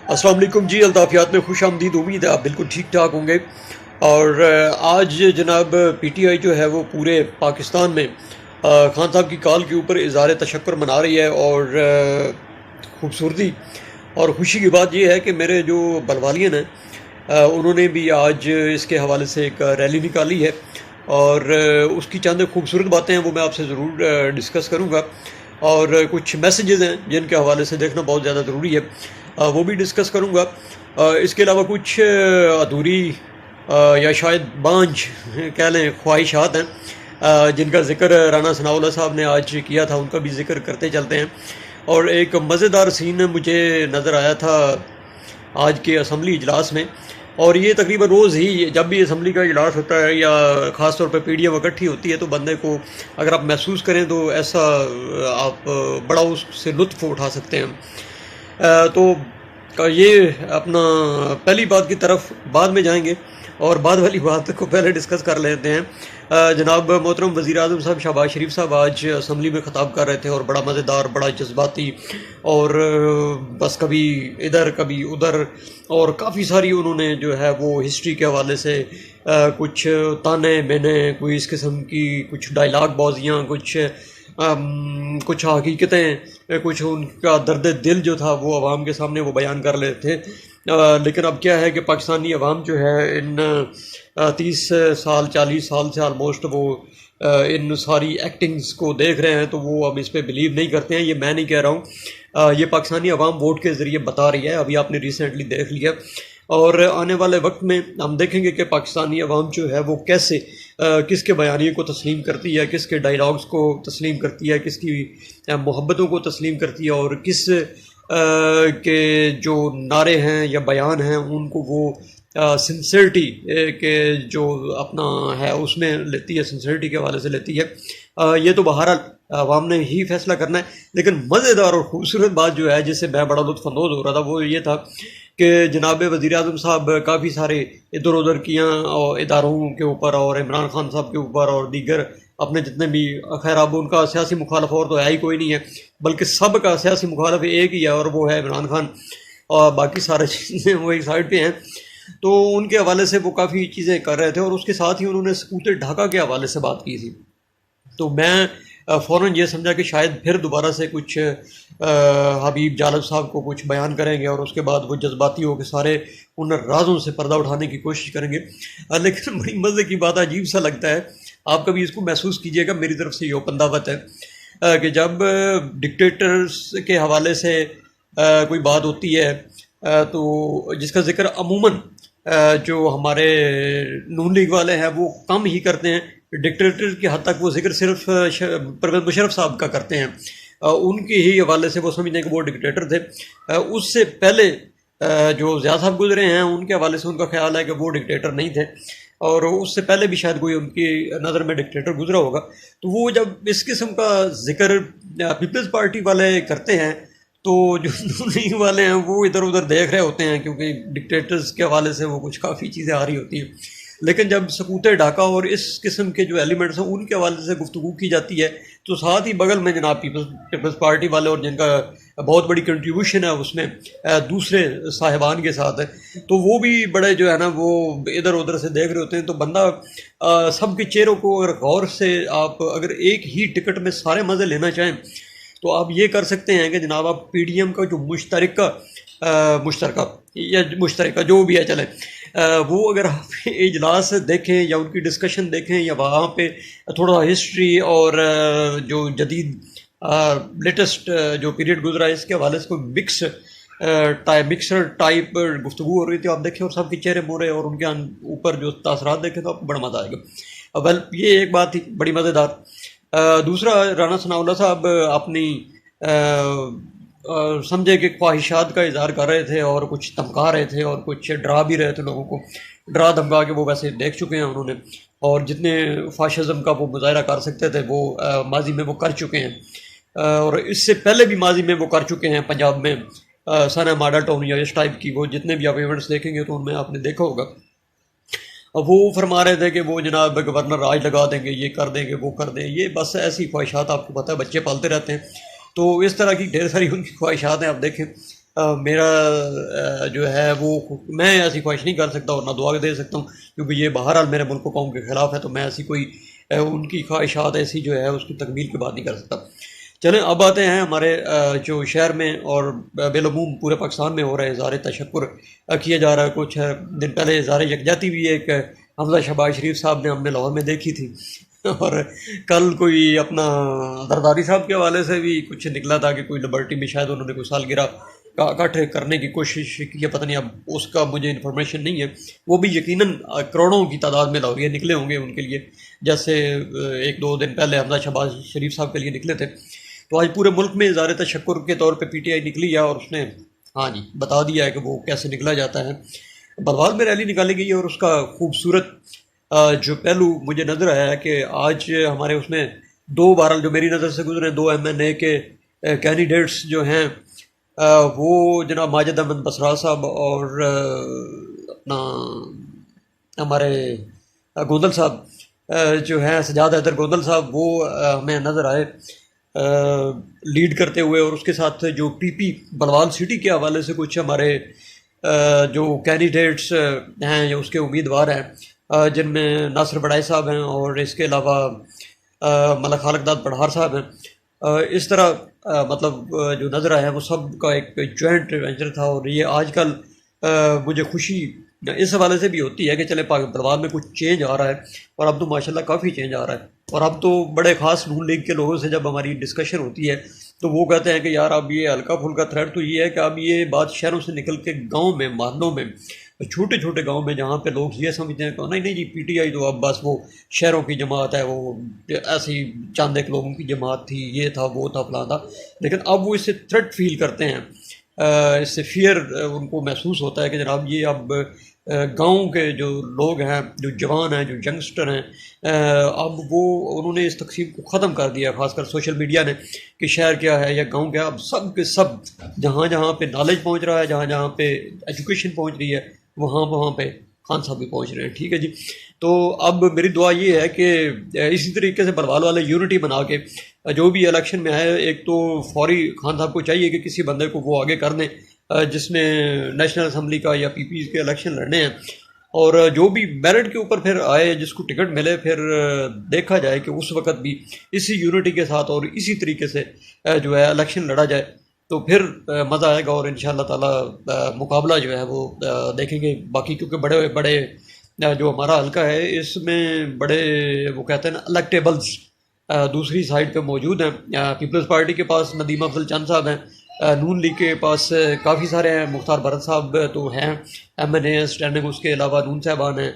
السلام علیکم جی، الطافیات میں خوش آمدید، امید ہے آپ بالکل ٹھیک ٹھاک ہوں گے۔ اور آج جناب پی ٹی آئی جو ہے وہ پورے پاکستان میں خان صاحب کی کال کے اوپر اظہار تشکر منا رہی ہے، اور خوبصورتی اور خوشی کی بات یہ ہے کہ میرے جو بلوالیاں ہیں انہوں نے بھی آج اس کے حوالے سے ایک ریلی نکالی ہے، اور اس کی چند خوبصورت باتیں ہیں وہ میں آپ سے ضرور ڈسکس کروں گا، اور کچھ میسیجز ہیں جن کے حوالے سے دیکھنا بہت زیادہ ضروری ہے، وہ بھی ڈسکس کروں گا۔ اس کے علاوہ کچھ ادھوری یا شاید بانجھ کہہ لیں خواہشات ہیں جن کا ذکر رانا ثناء اللہ صاحب نے آج کیا تھا، ان کا بھی ذکر کرتے چلتے ہیں۔ اور ایک مزیدار سین مجھے نظر آیا تھا آج کے اسمبلی اجلاس میں، اور یہ تقریباً روز ہی جب بھی اسمبلی کا اجلاس ہوتا ہے یا خاص طور پہ پی ڈی ایم اکٹھی ہوتی ہے تو بندے کو اگر آپ محسوس کریں تو ایسا آپ بڑا اس سے لطف اٹھا سکتے ہیں۔ تو یہ اپنا پہلی بات کی طرف بعد میں جائیں گے، اور بعد والی بات کو پہلے ڈسکس کر لیتے ہیں۔ جناب محترم وزیر اعظم صاحب شہباز شریف صاحب آج اسمبلی میں خطاب کر رہے تھے، اور بڑا مزیدار، بڑا جذباتی، اور بس کبھی ادھر کبھی ادھر، اور کافی ساری انہوں نے جو ہے وہ ہسٹری کے حوالے سے کچھ تانے بینے، کوئی اس قسم کی کچھ ڈائلاگ بازیاں، کچھ حقیقتیں، کچھ ان کا درد دل جو تھا وہ عوام کے سامنے وہ بیان کر لیتے تھے۔ لیکن اب کیا ہے کہ پاکستانی عوام جو ہے ان 30 سال 40 سال سے آلموسٹ وہ ان ساری ایکٹنگز کو دیکھ رہے ہیں، تو وہ اب اس پہ بلیو نہیں کرتے ہیں۔ یہ میں نہیں کہہ رہا ہوں، یہ پاکستانی عوام ووٹ کے ذریعے بتا رہی ہے، ابھی آپ نے ریسنٹلی دیکھ لیا، اور آنے والے وقت میں ہم دیکھیں گے کہ پاکستانی عوام جو ہے وہ کیسے کس کے بیانیے کو تسلیم کرتی ہے، کس کے ڈائلاگز کو تسلیم کرتی ہے، کس کی محبتوں کو تسلیم کرتی ہے، اور کس کے جو نعرے ہیں یا بیان ہیں ان کو وہ سنسیئرٹی کے جو اپنا ہے اس میں لیتی ہے، سنسیئرٹی کے حوالے سے لیتی ہے۔ یہ تو بہرحال عوام نے ہی فیصلہ کرنا ہے، لیکن مزیدار اور خوبصورت بات جو ہے جس سے میں بڑا لطف اندوز ہو رہا تھا وہ یہ تھا کہ جناب وزیر اعظم صاحب کافی سارے ادھر ادھر کیا اداروں کے اوپر، اور عمران خان صاحب کے اوپر، اور دیگر اپنے جتنے بھی، خیر اب ان کا سیاسی مخالف اور تو ہے ہی کوئی نہیں ہے، بلکہ سب کا سیاسی مخالف ایک ہی ہے، اور وہ ہے عمران خان، اور باقی سارے چیزیں وہ ایک سائڈ پہ ہیں۔ تو ان کے حوالے سے وہ کافی چیزیں کر رہے تھے، اور اس کے ساتھ ہی انہوں نے سکوت ڈھاکہ کے حوالے سے بات کی تھی۔ تو میں فوراً یہ سمجھا کہ شاید پھر دوبارہ سے کچھ حبیب جالب صاحب کو کچھ بیان کریں گے، اور اس کے بعد وہ جذباتی ہو کے سارے ان رازوں سے پردہ اٹھانے کی کوشش کریں گے۔ لیکن بڑی مزے کی بات، عجیب سا لگتا ہے، آپ کبھی اس کو محسوس کیجئے گا، میری طرف سے یہ اوپن دعوت ہے کہ جب ڈکٹیٹرز کے حوالے سے کوئی بات ہوتی ہے تو جس کا ذکر عموماً جو ہمارے نون لیگ والے ہیں وہ کم ہی کرتے ہیں، ڈکٹیٹر کی حد تک وہ ذکر صرف پرویز مشرف صاحب کا کرتے ہیں، ان کے ہی حوالے سے وہ سمجھتے ہیں کہ وہ ڈکٹیٹر تھے۔ اس سے پہلے جو ضیاء صاحب گزرے ہیں ان کے حوالے سے ان کا خیال ہے کہ وہ ڈکٹیٹر نہیں تھے، اور اس سے پہلے بھی شاید کوئی ان کی نظر میں ڈکٹیٹر گزرا ہوگا۔ تو وہ جب اس قسم کا ذکر پیپلز پارٹی والے کرتے ہیں تو جو نہیں والے ہیں وہ ادھر ادھر دیکھ رہے ہوتے ہیں، کیونکہ ڈکٹیٹرز کے حوالے سے وہ کچھ کافی چیزیں آ رہی ہوتی ہیں۔ لیکن جب سکوت ڈھاکہ اور اس قسم کے جو ایلیمنٹس ہیں ان کے حوالے سے گفتگو کی جاتی ہے تو ساتھ ہی بغل میں جناب پیپلز پارٹی والے، اور جن کا بہت بڑی کنٹریبیوشن ہے اس میں دوسرے صاحبان کے ساتھ ہے، تو وہ بھی بڑے جو ہے نا وہ ادھر ادھر سے دیکھ رہے ہوتے ہیں۔ تو بندہ سب کے چہروں کو اگر غور سے آپ اگر ایک ہی ٹکٹ میں سارے مزے لینا چاہیں تو آپ یہ کر سکتے ہیں کہ جناب آپ پی ڈی ایم کا جو مشترکہ جو بھی ہے چلے، وہ اگر آپ اجلاس دیکھیں یا ان کی ڈسکشن دیکھیں یا وہاں پہ تھوڑا ہسٹری اور جو جدید لیٹسٹ جو پیریڈ گزرا ہے اس کے حوالے سے کوئی مکسر ٹائپ گفتگو ہو رہی تھی، آپ دیکھیں اور سب کے چہرے مورے اور ان کے اوپر جو تاثرات دیکھیں تو آپ کو بڑا مزہ آئے گا۔ یہ ایک بات تھی بڑی مزیدار۔ دوسرا، رانا ثناء اللہ صاحب اپنی سمجھے کہ خواہشات کا اظہار کر رہے تھے اور کچھ دھمکا رہے تھے اور کچھ ڈرا بھی رہے تھے لوگوں کو، ڈرا دھمکا کے وہ ویسے دیکھ چکے ہیں انہوں نے، اور جتنے فاشزم کا وہ مظاہرہ کر سکتے تھے وہ ماضی میں وہ کر چکے ہیں، اور اس سے پہلے بھی ماضی میں وہ کر چکے ہیں پنجاب میں سنا ماڈل ٹاؤن یا اس ٹائپ کی، وہ جتنے بھی آپ ایونٹس دیکھیں گے تو ان میں آپ نے دیکھا ہوگا۔ اب وہ فرما رہے تھے کہ وہ جناب گورنر راج لگا دیں گے، یہ کر دیں گے، وہ کر دیں، یہ بس ایسی خواہشات، آپ کو پتہ ہے بچے پالتے رہتے ہیں تو اس طرح کی ڈھیر ساری ان کی خواہشات ہیں۔ آپ دیکھیں میرا جو ہے وہ میں ایسی خواہش نہیں کر سکتا اور نہ دعا دے سکتا ہوں، کیونکہ یہ بہرحال میرے ملک و قوم کے خلاف ہے، تو میں ایسی کوئی ان کی خواہشات ایسی جو ہے اس کی تکمیل کی بات نہیں کر سکتا۔ چلیں اب آتے ہیں ہمارے جو شہر میں اور بالعموم پورے پاکستان میں ہو رہے اظہار تشکر کیا جا رہا ہے۔ کچھ دن پہلے اظہار یکجہتی بھی ایک حمزہ شہباز شریف صاحب نے ہم نے لاہور میں دیکھی تھی، اور کل کوئی اپنا زرداری صاحب کے حوالے سے بھی کچھ نکلا تھا کہ کوئی لبرٹی میں شاید انہوں نے کوئی سالگرہ کا اکٹھے کرنے کی کوشش کی ہے، پتہ نہیں اب اس کا مجھے انفارمیشن نہیں ہے۔ وہ بھی یقیناً کروڑوں کی تعداد میں لاہوریے نکلے ہوں گے ان کے لیے، جیسے ایک دو دن پہلے حمزہ شہباز شریف صاحب کے لیے نکلے تھے۔ تو آج پورے ملک میں اظہار تشکر کے طور پہ پی ٹی آئی نکلی ہے، اور اس نے ہاں جی بتا دیا ہے کہ وہ کیسے نکلا جاتا ہے۔ بلوال میں ریلی نکالی گئی ہے، اور اس کا خوبصورت جو پہلو مجھے نظر آیا ہے کہ آج ہمارے اس میں دو بہرحال جو میری نظر سے گزرے، دو ایم این اے کے کینڈیڈیٹس جو ہیں وہ جناب ماجد احمد بسرا صاحب اور اپنا ہمارے گوندل صاحب جو ہیں سجاد حیدر گوندل صاحب، وہ ہمیں نظر آئے لیڈ کرتے ہوئے، اور اس کے ساتھ جو پی پی بلوال سٹی کے حوالے سے کچھ ہمارے جو کینڈیڈیٹس ہیں یا اس کے امیدوار ہیں، جن میں ناصر بڑائی صاحب ہیں اور اس کے علاوہ ملک خالق داد پڑھار صاحب ہیں۔ اس طرح مطلب جو نظر آیا ہے وہ سب کا ایک جوائنٹ وینچر تھا، اور یہ آج کل مجھے خوشی اس حوالے سے بھی ہوتی ہے کہ چلے بلوال میں کچھ چینج آ رہا ہے، اور اب تو ماشاءاللہ کافی چینج آ رہا ہے۔ اور اب تو بڑے خاص نون لیگ کے لوگوں سے جب ہماری ڈسکشن ہوتی ہے تو وہ کہتے ہیں کہ یار اب یہ ہلکا پھلکا تھریٹ تو یہ ہے کہ اب یہ بات شہروں سے نکل کے گاؤں میں، محلوں میں، چھوٹے چھوٹے گاؤں میں، جہاں پہ لوگ یہ سمجھتے ہیں کہ نہیں نہیں جی پی ٹی آئی تو اب بس وہ شہروں کی جماعت ہے، وہ ایسی چاند ایک لوگوں کی جماعت تھی، یہ تھا وہ تھا فلاں تھا، لیکن اب وہ اس سے تھریٹ فیل کرتے ہیں، اس سے فیئر ان کو محسوس ہوتا ہے کہ جناب یہ اب گاؤں کے جو لوگ ہیں، جو جوان ہیں، جو ینگسٹر ہیں، اب وہ انہوں نے اس تقسیم کو ختم کر دیا، خاص کر سوشل میڈیا نے، کہ شہر کیا ہے یا گاؤں کیا ہے۔ اب سب کے سب جہاں جہاں پہ نالج پہنچ رہا ہے، جہاں جہاں پہ ایجوکیشن پہنچ رہی ہے، وہاں پہ خان صاحب بھی پہنچ رہے ہیں۔ ٹھیک ہے جی، تو اب میری دعا یہ ہے کہ اسی طریقے سے بلوال والے یونٹی بنا کے جو بھی الیکشن میں ہے، ایک تو فوری خان صاحب کو چاہیے کہ کسی بندے کو وہ آگے کر دیں جس نے نیشنل اسمبلی کا یا پی پی کے الیکشن لڑنے ہیں، اور جو بھی میرٹ کے اوپر پھر آئے، جس کو ٹکٹ ملے، پھر دیکھا جائے کہ اس وقت بھی اسی یونٹی کے ساتھ اور اسی طریقے سے جو ہے الیکشن لڑا جائے، تو پھر مزہ آئے گا، اور انشاءاللہ تعالی مقابلہ جو ہے وہ دیکھیں گے باقی، کیونکہ بڑے بڑے جو ہمارا حلقہ ہے اس میں بڑے وہ کہتے ہیں نا الیکٹیبلز دوسری سائڈ پہ موجود ہیں۔ پیپلز پارٹی کے پاس ندیم افضل چند صاحب ہیں، نون لیگ کے پاس کافی سارے ہیں، مختار بھرت صاحب تو ہیں ایم این اے اسٹینڈنگ، اس کے علاوہ نون صاحبان ہیں،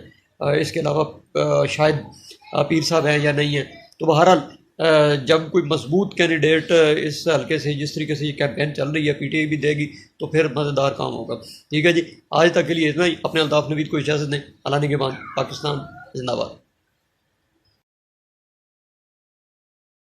اس کے علاوہ شاید پیر صاحب ہیں یا نہیں ہیں۔ تو بہرحال جب کوئی مضبوط کینڈیڈیٹ اس حلقے سے جس طریقے سے یہ کیمپین چل رہی ہے پی ٹی آئی بھی دے گی تو پھر مزیدار کام ہوگا۔ ٹھیک ہے جی، آج تک کے لیے اتنا ہی۔ اپنے الطاف نوید کو اجازت دیں۔ اللہ نگہبان، پاکستان زندہ باد۔